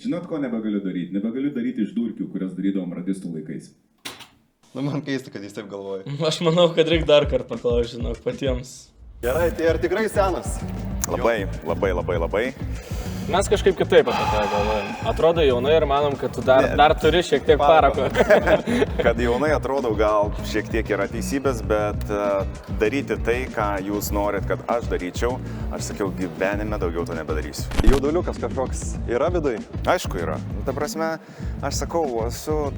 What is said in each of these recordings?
Žinot, ko nebegaliu daryti? Nebegaliu daryti iš durkių, kurias darydavom radistų laikais. Nu, man keista, kad jis taip galvoja. Aš manau, kad reikia dar kartą paklausti, žinok, patiems. Gerai, tai ar tikrai senas? Labai. Mes kažkaip kitaip apie tai galvojam. Atrodo jaunai ir manom, kad tu dar turi šiek tiek parako. Kad jaunai atrodau, gal šiek tiek yra teisybės, bet daryti tai, ką jūs norit, kad aš daryčiau, aš sakiau, gyvenime daugiau to nebedarysiu. Jauduliukas kažkoks yra viduj? Aišku yra. Ta prasme, aš sakau, esu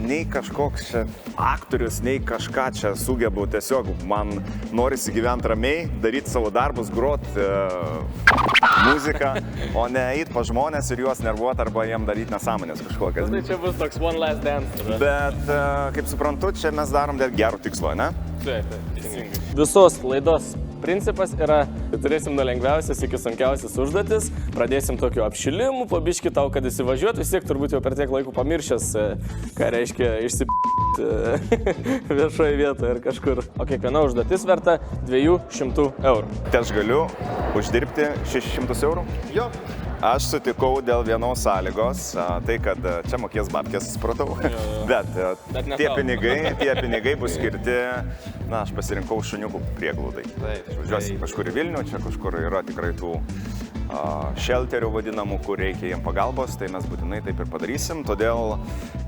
nei kažkoks čia aktorius, nei kažką čia sugebu, tiesiog man norisi gyventi ramiai, daryti savo darbus, grot muziką, o ne eit pa žmonės ir juos nervuoti arba jiem daryti nesąmonės kažkokias. Tai čia bus toks one last dance. Bet, kaip suprantu, čia mes darom dėl gero tikslo, ne? Taip, teisingai. Visos laidos principas yra, kad turėsim nuo lengviausias iki sunkiausias užduotis, pradėsim tokiu apšilimu, pabiški tau, kad įsivažiuotų, vis tiek turbūt jau per tiek laiko pamiršęs, ką reiškia viešoje vietoje ir kažkur. O kiekviena užduotis verta 200 eurų. Tai aš galiu uždirbti 600 eurų? Jo. Aš sutikau dėl vienos sąlygos, tai kad čia mokės babkės, supratau, bet tie pinigai bus skirti, na, aš pasirinkau šuniukų prieglaudai. Važiuosim kažkur į Vilnių, čia kažkur yra tikrai tų šelterių vadinamų, kur reikia jiem pagalbos, tai mes būtinai taip ir padarysim, todėl,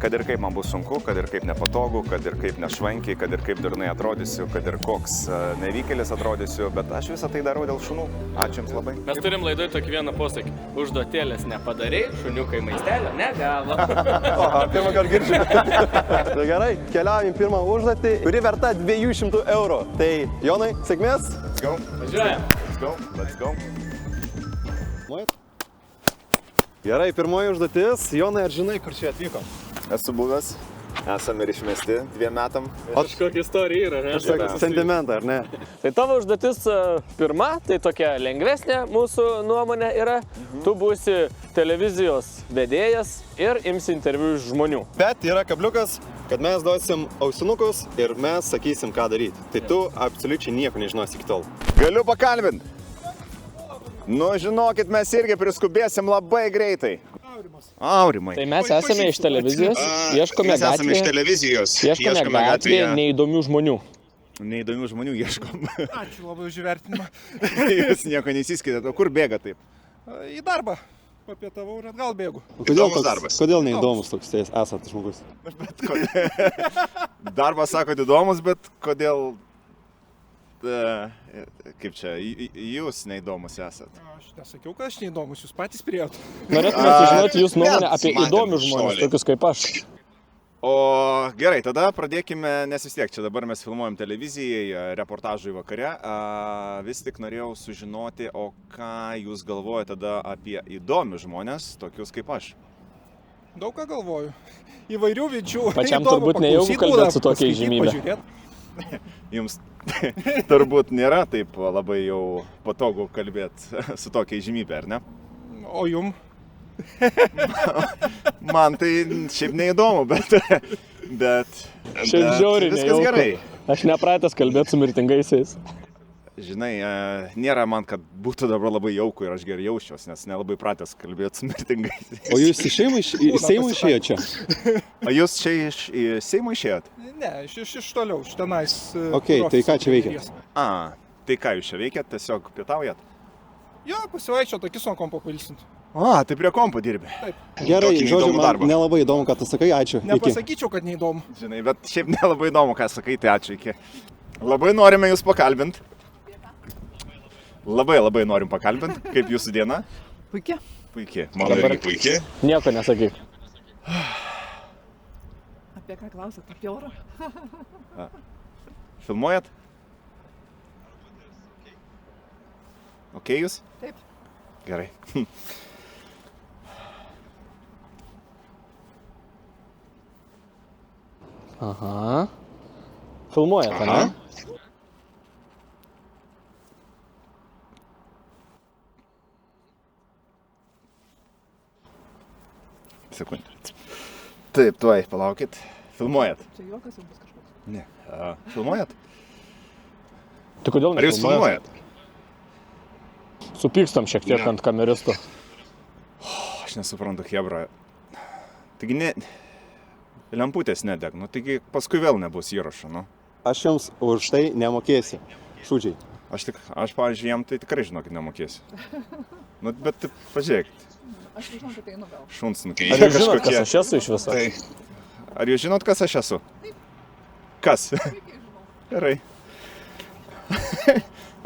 kad ir kaip man bus sunku, kad ir kaip nepatogu, kad ir kaip nešvankiai, kad ir kaip durnai atrodysiu, kad ir koks nevykėlis atrodysiu, bet aš visą tai darau dėl šunų. Ačiū Jums labai. Mes turim laidoj tokį vieną posakį. Užduotėlės nepadarei, šuniukai maistelio negavo. Oha, pirmą kartą girdžiu. Tai gerai, keliaujam į pirmą užduotį, kuri verta 200 eurų. Tai, Jonai, sėkmės. Let's go. Važiuojam. Let's go. Gerai, pirmoji užduotis. Jonai, ar žinai, kur čia atvykom? Esu buvęs, esame ir išmesti 2 metam. Kažkokia istorija yra, ne? Kažkokį sentimentą, ar ne? Tai tavo užduotis pirma, tai tokia lengvesnė mūsų nuomonė yra. Tu būsi televizijos vedėjas ir imsi interviu iš žmonių. Bet yra kabliukas, kad mes duosim ausinukus ir mes sakysim, ką daryti. Tai tu absoliučiai nieko nežinosi iki tol. Galiu pakalbinti? Nu, žinokit, mes irgi priskubėsim labai greitai. Aurimai. Tai mes esame iš televizijos, ieškome gatvėje neįdomių žmonių. Neįdomių žmonių ieškom. Ačiū labai už įvertinimą. Jūs nieko nesiskaitat, o kur bėga taip? Į darbą. Papietavau ir atgal bėgu. Kodėl neįdomus toks esat žmogus? Darbas sakot įdomus, bet kodėl, kaip čia, jūs neįdomus esat? Aš nesakiau, kad aš neįdomus, jūs patys priėjot. Norėtume sužinoti jūsų nuomonę apie įdomius žmonės, tokius kaip aš. O gerai, tada pradėkime, nes vis tiek čia dabar mes filmuojam televizijai, reportažui vakare. Vis tik norėjau sužinoti, o ką jūs galvojate tada apie įdomius žmonės, tokius kaip aš? Daug ką galvoju. Įvairių vidžių. Pačiam turbūt nejauku kalbėti su tokia įžymybė. Jums turbūt nėra taip labai jau patogu kalbėti su tokia įžymybė, ar ne? O jum? Man tai šiaip neįdomu, bet Šiaip žiauriai viskas nejauku. gerai. Aš nepratęs kalbėti su mirtingaisiais. Žinai, nėra man, kad būtų dabar labai jauku ir aš gerai jausčiaus, nes nelabai pratęs kalbėti su mirtingaisiais. O jūs iš Seimo išėjot čia? O jūs čia iš Seimo išėjot? Ne, iš toliau, iš tenais. Okei, tai ką čia veikiat? Tai ką jūs čia veikiat, tiesiog pietaujat? Jo, pasivaičio, akis nuo kompo pailsint. Tai prie kompo dirbi. Taip. Gerai, Tokį žodžiu, įdomų man darbą. nelabai įdomu, ką tu sakai, ačiū. Iki. Nepasakyčiau, kad neįdomu. Žinai, bet šiaip nelabai įdomu, ką sakai, tai ačiū iki. Labai norime jūs pakalbinti. Labai norim pakalbinti. Kaip jūsų diena? Puikia. Puikiai. Mano irgi puikiai. Nieko nesakyk. Apie ką klausot? Apie orą? Filmuojat? Ok, jūs? Taip. Gerai. Aha. Filmuojat, ne? Sekundė. Taip, tuoj, palaukit. Filmuojat? Čia juokas jau bus kažkoks. Ne. Filmuojat? Tai kodėl Ar jūs filmuojat? Supykstam šiek tiek ant kameristų. Aš aš nesuprantu, Hebra. Taigi lemputės nedeg, nu taigi paskui vėl nebus įrašo, nu. Aš jums už tai nemokėsiu. Šūdžiai. Aš pavyzdžiui, jam tai tikrai žinokit nemokėsiu. Nu, bet pažiūrėkit. Aš žinau, kad einu gal. Šuns Ar nukeičia jūs žinot, kažkokie. kas aš esu iš viso? Tai, ar jūs žinot, kas aš esu? Kas? Gerai.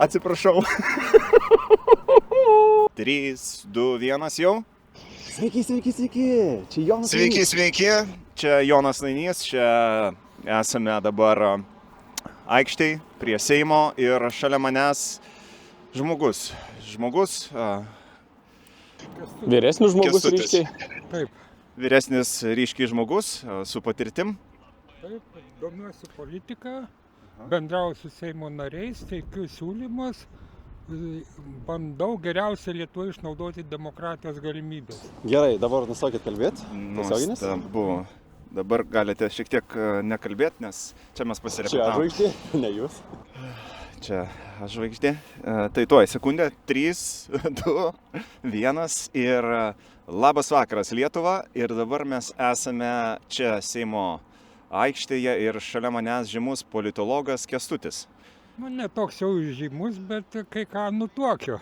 Atsiprašau. 3, 2, 1 jau. Sveiki. Čia Jonas. Sveiki. Čia Jonas Nainys, čia esame dabar aikštėj prie Seimo ir šalia manęs žmogus. Vyresnis žmogus Kęstutis. ryškiai. Vyresnis ryškiai žmogus su patirtim. Taip, domiuosi politiką, bendrauju su Seimo nariais, teikiu siūlymus, bandau geriausiai Lietuvoje išnaudoti demokratijos galimybės. Gerai, dabar nustokit kalbėti. Tiesioginis? Nuostabu. Dabar galite šiek tiek nekalbėti, nes čia mes Čia pasirepetavom. žvaigždė, ne jūs. Čia žvaigždė. Tai tuoj, sekundė. 3, 2, 1 ir labas vakaras Lietuva. Ir dabar mes esame čia Seimo aikštėje ir šalia manęs žymus politologas Kęstutis. Ne toks jau žymus, bet kai ką nutuokiu.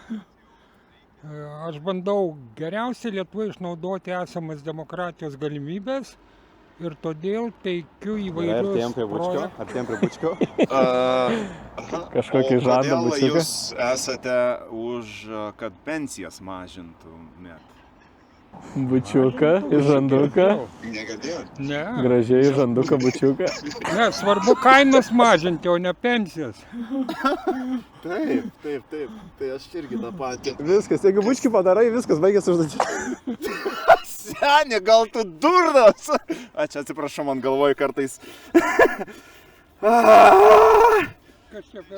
Aš bandau geriausiai Lietuvoje išnaudoti esamas demokratijos galimybės ir todėl teikiu įvairius Artėjom prie bučkio. Kažkokį žadą bučiuką. Jūs esate už, kad pensijas mažintumėt? Bučiuką, žanduką. Ne, Gražiai žanduką, bučiuką. ne, svarbu kainas mažinti, o ne pensijas. Taip. Tai aš irgi tą patį. Viskas, jeigu bučkį padarai, viskas baigėsi užduoti. Seni, gal tu durnas? Ačiū, atsiprašau, man galvoju kartais.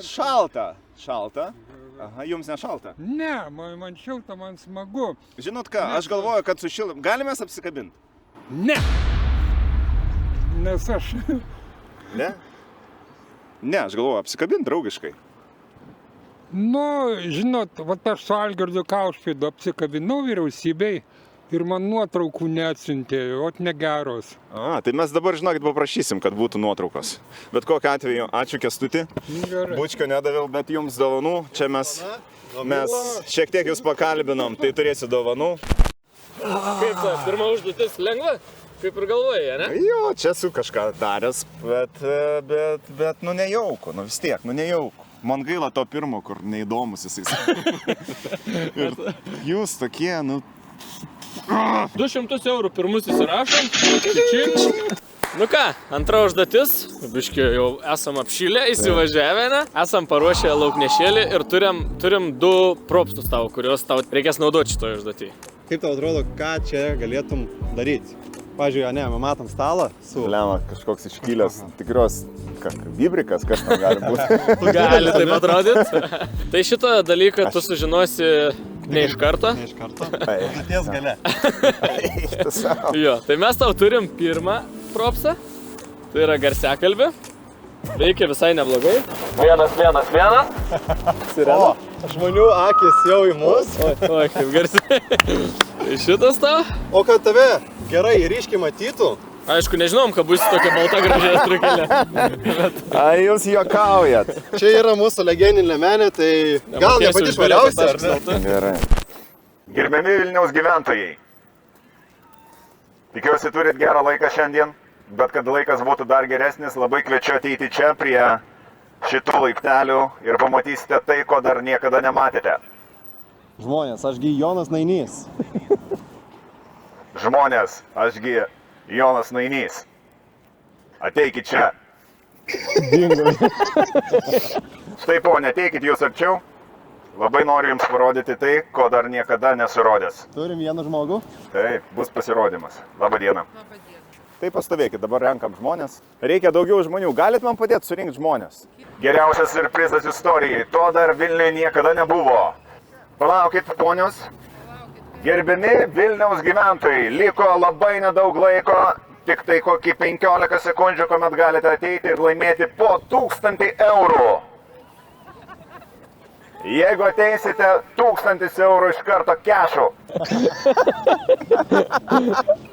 Šalta. Aha, jums nešalta? Ne, man šilta, man smagu. Žinot ką, aš galvoju, kad su šilta. Galime apsikabinti? Ne. Nes aš Ne? Ne, aš galvoju apsikabinti draugiškai. Nu, žinot, vat aš su Algirdu Kaušpėdu apsikabinau vyriausybei ir man nuotraukų neatsiuntė, ot negeros. Tai mes dabar, žinokit, paprašysim, kad būtų nuotraukos. Bet kokiu atveju, ačiū Kęstuti. Gerai. Bučkio nedaviau, bet jums dovanų. Čia mes šiek tiek jūs pakalbinom, tai turėsi dovanų. Kaip ta pirma užduotis lengva? Kaip ir galvojai, ne? Jo, čia esu kažką daręs, bet nu nejauku, nu vis tiek, nu nejauku. Man gaila to pirmo, kur neįdomus jisai. Ir jūs tokie, nu... 200 eurų pirmus įsirašom. Nu ką, antra užduotis. Biški jau esam apšilę, įsivažiavę, ne? Esam paruošę lauknešėlį ir turim 2 propstus tau, kuriuos tau reikės naudoti šitoje užduotyje. Kaip tau atrodo, ką čia galėtum daryti? Pavyzdžiui, ne, mes matom stalą su... Lema kažkoks iškylęs, tikros vibrikas, kas tam gali būti. Gali taip atrodyti. Tai šitą dalyką tu sužinosi ne iš karto. Ne iš karto. Ties gale. Jo, tai mes tau turim pirmą propsą. Tai yra garsiakalbė. Veikia visai neblogai. 111. Sirena. Žmonių akis jau į mus. Oi, kaip garsiai. Tai šitas tau. O kad tave gerai ir ryškiai matytų. Aišku, nežinom, kad bus tokia balta gražiai strikelė. Ai, jūs juokaujat. Čia yra mūsų legendinė menė, tai gal ne pati švariausia, ar ne? Gerai. Gerbiami Vilniaus gyventojai. Tikiuosi turit gerą laiką šiandien, bet kad laikas būtų dar geresnis, labai kviečiu ateiti čia prie šitų laiptelių ir pamatysite tai, ko dar niekada nematėte. Žmonės, ašgi Jonas Nainys. Žmonės, ašgi Jonas Nainys. Ateikit čia. Štai ponė, ateikit jūs arčiau. Labai noriu jums parodyti tai, ko dar niekada nesurodęs. Turim vieną žmogų. Taip, bus pasirodymas. Labą dieną. Tai pastovėkit, dabar renkam žmonės. Reikia daugiau žmonių. Galit man padėti surinkti žmonės? Geriausias siurprizas istorijai. To dar Vilniuje niekada nebuvo. Palaukit, ponios. Gerbiami Vilniaus gyventojai, liko labai nedaug laiko, tik tai kokį 15 sekundžių, kuomet galite ateiti ir laimėti po 1000 eurų. Jeigu ateisite 1000 eurų iš karto kešų.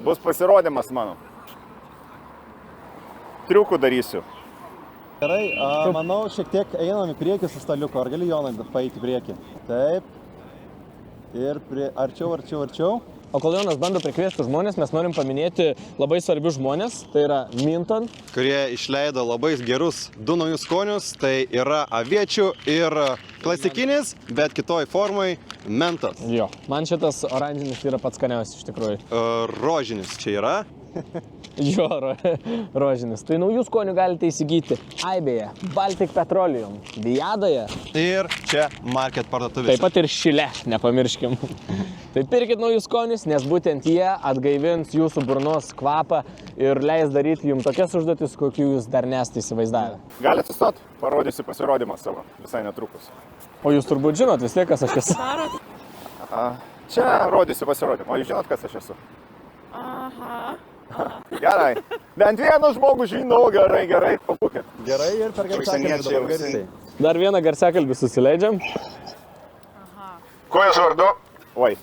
Bus pasirodymas mano. Triukų darysiu. Gerai, manau, šiek tiek einam į priekį su staliuku. Ar gali, Jonai, paeiti į priekį? Taip. Ir arčiau. O kol Jonas bando prikviesti žmonės, mes norim paminėti labai svarbius žmonės. Tai yra Minton, kurie išleido labai gerus 2 naujus skonius. Tai yra aviečių ir klasikinis, bet kitoj formai mentas. Jo. Man šitas oranžinis yra pats skaniausias iš tikrųjų. Rožinis čia yra. Jo, rožinis. Tai naujų skonių galite įsigyti Aibėje, Baltic Petroleum, Vijadoje. Ir čia market parduotuvėse. Taip pat ir Šile, nepamirškim. Tai pirkit naujus skonius, nes būtent jie atgaivins jūsų burnos kvapą ir leis daryti jums tokias užduotis, kokių jūs dar nesate įsivaizdavę. Galite sustot, parodysiu pasirodymą savo visai netrukus. O jūs turbūt žinot vis tiek, kas aš esu. Čia rodysiu pasirodymą. O jūs žinot, kas aš esu? Aha. Gerai. Bent vieną žmogų žinau, gerai, pabūkit. Gerai ir per garsiakalbį dabar garsiai. Dar vieną garsiakalbį susileidžiam. Kuo jūs vardu? Oi.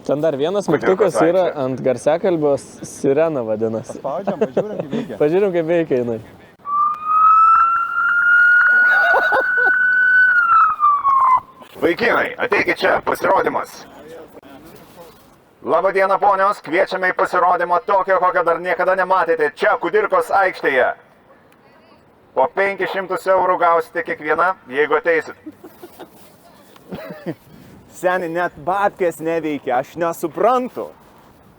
Ten dar vienas mygtukas yra ant garsiakalbio, sirena vadinasi. Spaudžiam, pažiūrim kaip veikia. Pažiūrim kaip veikia jinai. Vaikinai, ateikit čia, pasirodymas. Labą dieną, ponios, kviečiame į pasirodymą tokio, kokio dar niekada nematėte, čia Kudirkos aikštėje. Po 500 eurų gausite kiekvieną, jeigu ateisit. Seni, net babkės neveikia, aš nesuprantu.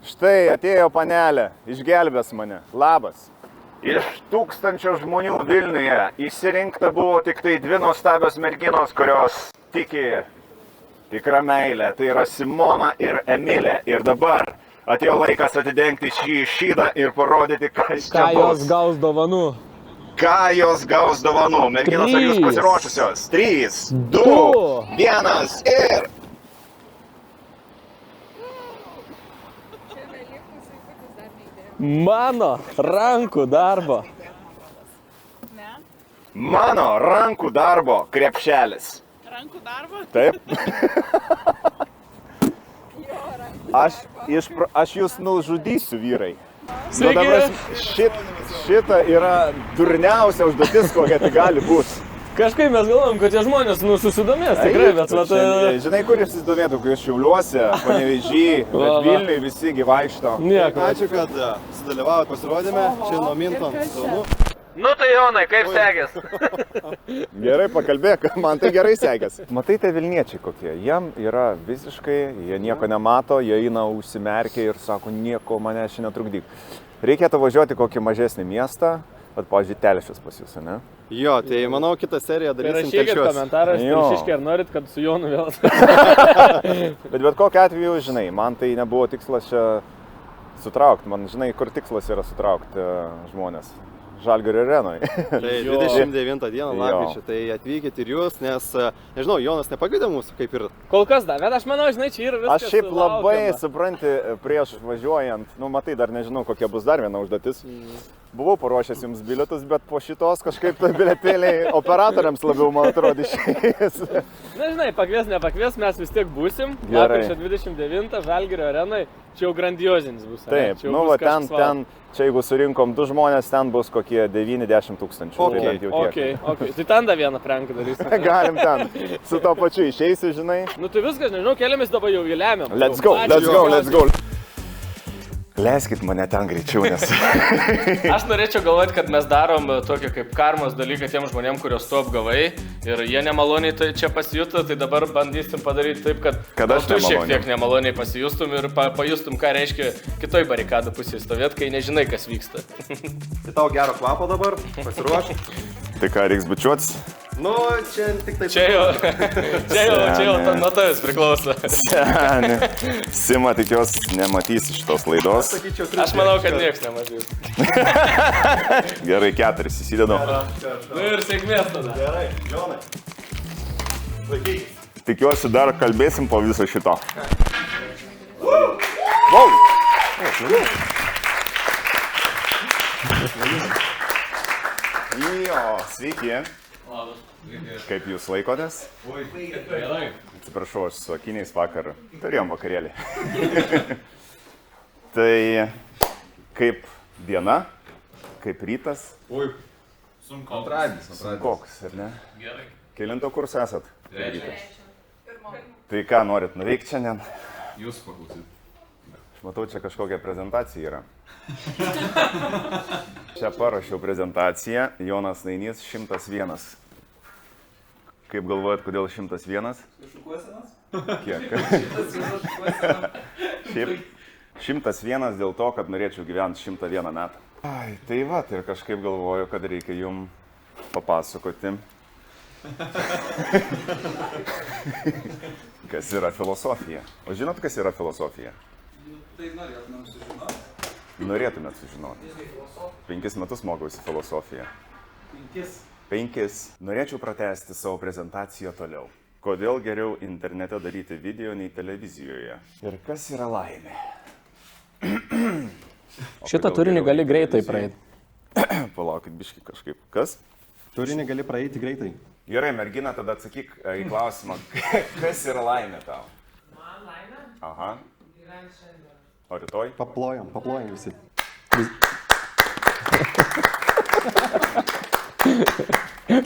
Štai atėjo panelė, išgelbės mane. Labas. Iš 1000 žmonių Vilniuje išsirinkta buvo tik tai 2 nuostabios merginos, kurios tiki tikrą meilę. Tai yra Simona ir Emilė. Ir dabar atėjo laikas atidengti šį šydą ir parodyti, kas čia Ką jos bus. gaus dovanų? Ką jos gaus dovanų? Merginos, ar jūs 3, pasiruošusios? 3, 2, 1 ir... Mano rankų darbo. Mano rankų darbo krepšelis. Rankų darbo? Taip. Aš jūs nužudysiu, vyrai. Nu, dabar šita yra durniausia užduotis, kokia tai gali būti. Kažkaip mes galvom, kad tie žmonės susidomės, tikrai, bet vat... Žinai, kur jūs susidomėtų, kai Šiauliuose, Panevėžy, bet Vilniui visi gyvaikšto. Nieko. Ačiū, kad sudalyvavot pasirodyme. Čia nuo Minton. Nu tai Jonai, kaip sekės? Gerai pakalbėk, man tai gerai sekės. Matai, tai Vilniečiai kokie, jiem yra visiškai, jie nieko nemato, jie eina užsimerkę ir sako, nieko mane šiandien netrukdyk. Reikėtų važiuoti kokį mažesnį miestą, bet, pavyzdžiui, Telšius pas jūs, ne? Jo, tai manau kitą seriją darysim Rašykit Telšiuos. komentarą, Jo. Telšiškė, ar norit, kad su Jonu vėl... Bet kokiu atveju, žinai, man tai nebuvo tikslas čia sutraukti, man, žinai, kur tikslas yra sutraukti žmonės. Žalgirio arenoje. Tai 29 dieną lapkričio, tai atvykit ir jūs, nes, nežinau, Jonas nepagvidė mūsų kaip ir... Kol kas da, bet aš manau, žinai, čia yra viskas Aš šiaip labai, laukiama. supranti, prieš važiuojant, nu matai, dar nežinau, kokia bus dar viena užduotis. Buvau paruošęs jums bilietus, bet po šitos kažkaip tai bilietėliai operatoriams labiau, man atrodo, išėjęs. Na, žinai, nepakvies, mes vis tiek būsim. Gerai. Lapkričio 29 Žalgirio arenai, čia jau grandiozinis bus. ane? Taip, Čia jau nu bus va ten, kažkas čia jeigu surinkom 2 žmonės, ten bus kokie 9-10 tūkstančių. Okay, Tai bent jau tiek. Ok, tai ten dar vieną pranką darysim. Galim ten, su to pačiu išeisiu, žinai. Nu tai viskas, nežinau, keliamis dabar jau įlemiam. Let's go, let's go. Leiskit mane ten greičiau, nes... Aš norėčiau galvoti, kad mes darom tokį kaip karmos dalyką tiem žmonėm, kuriuos tu apgavai ir jie nemaloniai tai čia pasijuto, tai dabar bandysim padaryti taip, kad aš tu šiek nemaloniai. tiek nemaloniai pasijustum ir pajustum, ką reiškia kitoj barikadų pusėje stovėt, kai nežinai, kas vyksta. Tai tau gero kvapo dabar, pasiruoš. Tai ką, reiks bučiuotis? Nu, čia tik tai... Čia jau nuo tavęs priklauso. Seni. Sima, tikiuosi, nematysi šitos laidos. Aš manau, kad nieks nematys. Gerai, 4 įsidedu. Nu ir sėkmės tada. Gerai, Jonai. Laikykis. Tikiuosi, dar kalbėsim po viso šito. Wow! Jo, sveiki. Kaip jūs laikotės? Gerai. Atsiprašau, aš su akiniais vakar turėjom vakarėlį. Tai kaip diena, kaip rytas? Antradienis. Koks, ar ne? Gerai. Kelinto kursą esat? Trečias. Tai ką norit nuveikti šiandien? Jūs paklausyt. Aš matau, čia kažkokia prezentacija yra. Čia parašiau prezentaciją, Jonas Nainys 101. Kaip galvojat, kodėl 101? Kiek? Šiaip 101 dėl to, kad norėčiau gyventi 101 metą. Ai, tai va, ir kažkaip galvoju, kad reikia jum papasakoti, kas yra filosofija. O žinot, kas yra filosofija? Tai norėtumėm sužinoti. Norėtumėt sužinoti. 5 metus mokiausi filosofiją. 5. Norėčiau pratęsti savo prezentaciją toliau. Kodėl geriau internete daryti video nei televizijoje? Ir kas yra laimė? Šitą turinį gali greitai praeiti. Palaukit biškį kažkaip. Kas? Turinį gali praeiti greitai. Gerai, mergina, tada atsakyk į klausimą. Kas yra laimė tau? Man laimė? Aha. Gyventi šiandien. O rytoj? Paplojam visi.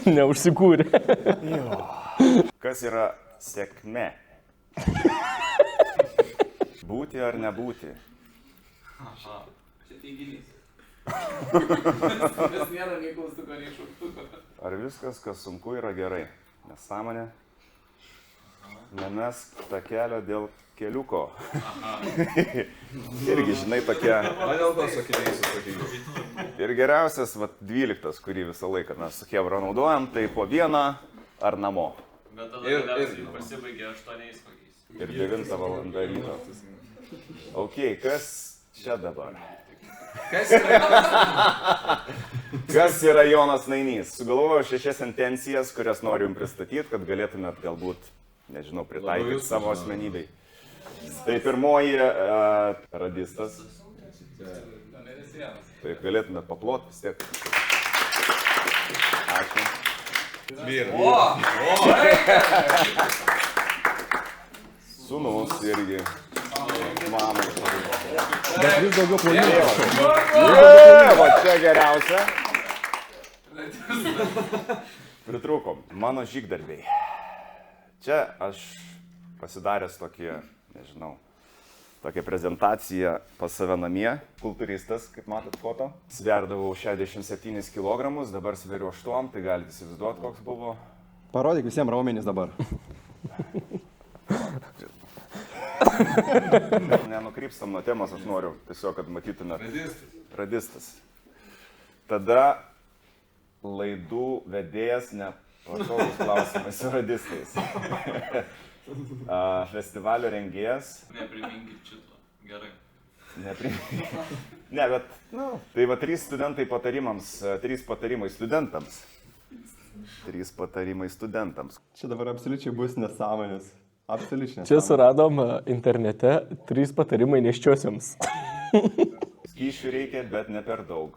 Neužsikūrė. Kas yra sėkmė? Būti ar nebūti? Čia teiginys. Nes nėra nei klaustuko, nei šauktuko. Ar viskas, kas sunku, yra gerai? Nesąmonė? Nemesk takelio dėl keliuko. Irgi, žinai, tokie... Dėl to sakiniai susakiniai. Ir geriausias, 12, kurį visą laiką mes su Chebra naudojam, tai po vieną ar namo. Bet tada galiausiai pasibaigė 8 kokiais. Ir 9 valanda ryto. Ok, kas čia dabar? Kas yra Jonas Nainys? Sugalvojau 6 sentencijas, kurias noriu jums pristatyti, kad galėtumėt galbūt, nežinau, pritaikyti savo asmenybei. Tai pirmoji radistas. Taip, galėtumėt paplot vis tiek. Ačiū. Sūnus irgi. Mamai. Bet vis daugiau planų. Va čia geriausia. Pritrūkom. Mano žygdarbiai. Čia aš pasidaręs tokį, nežinau, tokią prezentaciją pas save namie. Kultūristas, kaip matot foto. Sverdavau 67 kg, dabar sveriu 8, tai galite įsivaizduoti, koks buvo. Parodyk visiems raumenis dabar. Nenukrypstam nuo temos, aš noriu tiesiog, kad matytumėt. Radistas. Tada laidų vedėjas nepatogus klausimais su radistais. Festivalio rengėjas. Nepriminkit šito. Gerai. Ne, bet, tai va 3 studentai patarimams, 3 patarimai studentams. 3 patarimai studentams. Čia dabar absoliučiai bus nesąmonės. Absoliučiai. Čia suradom internete 3 patarimai nėščiosioms. Skysčių reikia, bet ne per daug.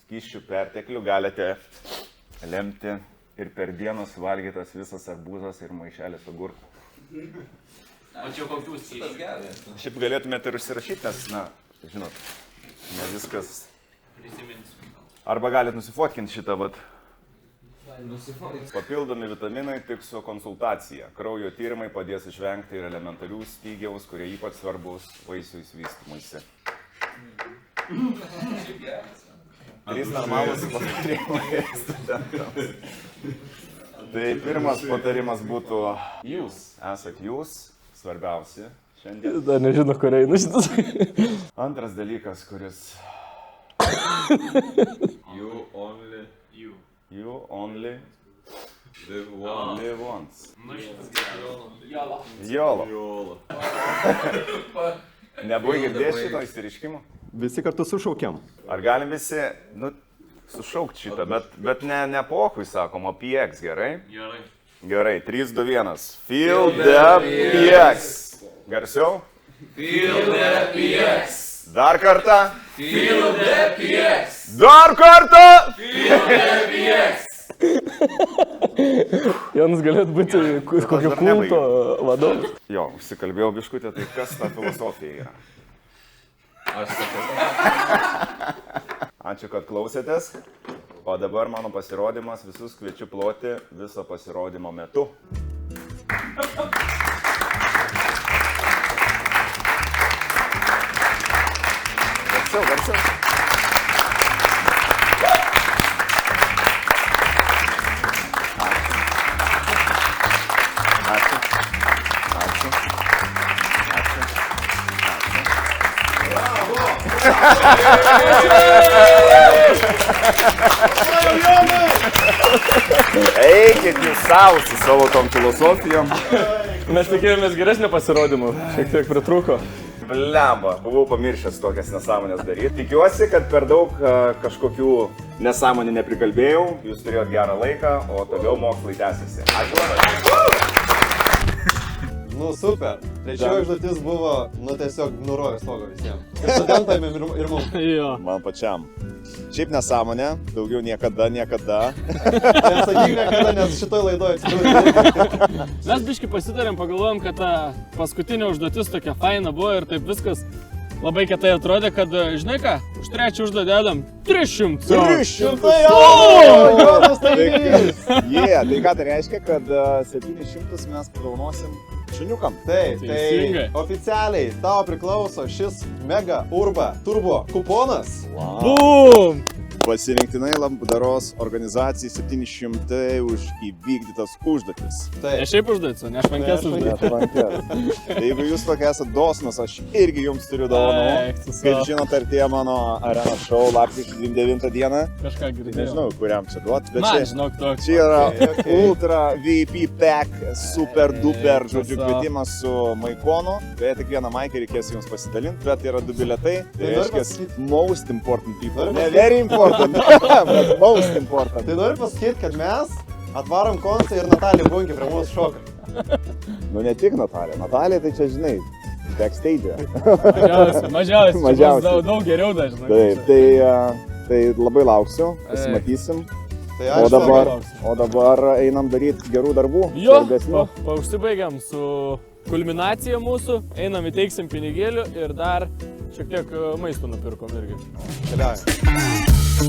Skysčių perteklių galite lemti ir per dieną suvalgytas visas arbūzas ir maišelis agurkų. O čia kokių skysčių? Šiaip galėtumėte ir užsirašyti, nes, žinot, ne viskas. Prisiminsiu. Arba galite nusifotkinti šitą, Papildomi vitaminai tik su konsultacija. Kraujo tyrimai padės išvengti ir elementarių stygiaus, kurie ypač svarbus vaisių įsivystymuisi. 3 normalūs patarimai studentams. Tai pirmas patarimas būtų jūs. Esat jūs, svarbiausi šiandien. Dar nežinau, kur einu šitas. Antras dalykas, kuris... You only You only live once. Jolo. Nebuvai girdėjęs šito įsiriškimo? Visi kartu sušaukiam. Ar galim visi, sušaukti šitą, bet ne pohui sakom, o PX, gerai? Gerai. Gerai, 3, 2, 1. Feel the PX. Garsiau? Feel the PX. Dar kartą? Feel the PX. Dar kartą? Feel the PX. Jonas galėtų būti kokio dar kulto nebaigiau. vadovas. Jo, užsikalbėjau biškutė, tai kas ta filosofija yra? Aš sakau. Ačiū, kad klausėtės. O dabar mano pasirodymas, visus kviečiu ploti viso pasirodymo metu. Garsiau. Eikit jūs savo su savo tom filosofijom. Mes tikėjomės geresnio pasirodymo, šiek tiek pritrūko. Blemba, buvau pamiršęs tokias nesąmonės daryti. Tikiuosi, kad per daug kažkokių nesąmonį neprikalbėjau, jūs turėjot gerą laiką, o toliau mokslai tęsiasi. Ačiū labai. Nu super. Trečioji užduotis buvo, tiesiog nurovė stogą visiems. Ir studentam ir mums. Jo. Man pačiam. Šiaip nesąmonė, daugiau niekada. Nesakyk niekada, nes šitoj laidoje atsidūrė. Mes biškai pasitarėm, pagalvojom, kad ta paskutinė užduotis tokia faina buvo ir taip viskas labai kietai atrodė, kad, žinai ką, už trečią užduotį dedam 300. 300 Jonas Tainys! Tai ką tai reiškia, kad 700 mes padaunosim šuniukam. Taip, Teisingai. tai oficialiai tau priklauso šis Mega Urba Turbo kuponas. Bum! Pasirinktinai labdaros organizacijai 700 už įvykdytas užduotis. Ne Taip. šiaip užduotis, o ne švankės užduotis. Tai jeigu jūs tokie esate dosnus, aš irgi jums turiu dovanų. Kaip žinot, artėja mano arena show lapkričio 29 dieną. Kažką Tai girdėjau. nežinau, kuriam čia duot, bet Man, čia, žinok, toks. čia yra Okay. ultra VIP pack, super duper, žodžiu, tiesiog. kvietimas su Maikonu. Beje, tik vieną Maiką reikės jums pasidalinti, bet yra 2 bilietai. Tai Tai noriu reiškia, most important people. Noriu Ne pasakyti- very important, bet most important. Tai noriu pasakyti, kad mes atvarom koncą ir Natalija Bunkė prie mūsų šoka. Nu ne tik Natalija. Natalija tai čia, žinai, backstage. Mažiausiai. Mažiausiai. Daug geriau dažnai. Taip, tai labai lauksiu, pasimatysim. Tai O aš dabar einam daryti gerų darbų. Jo, svarbesnių. užsibaigiam su kulminacija mūsų, einam įteiksim pinigėlių ir dar šiek tiek maisto nupirkom irgi. keliauju.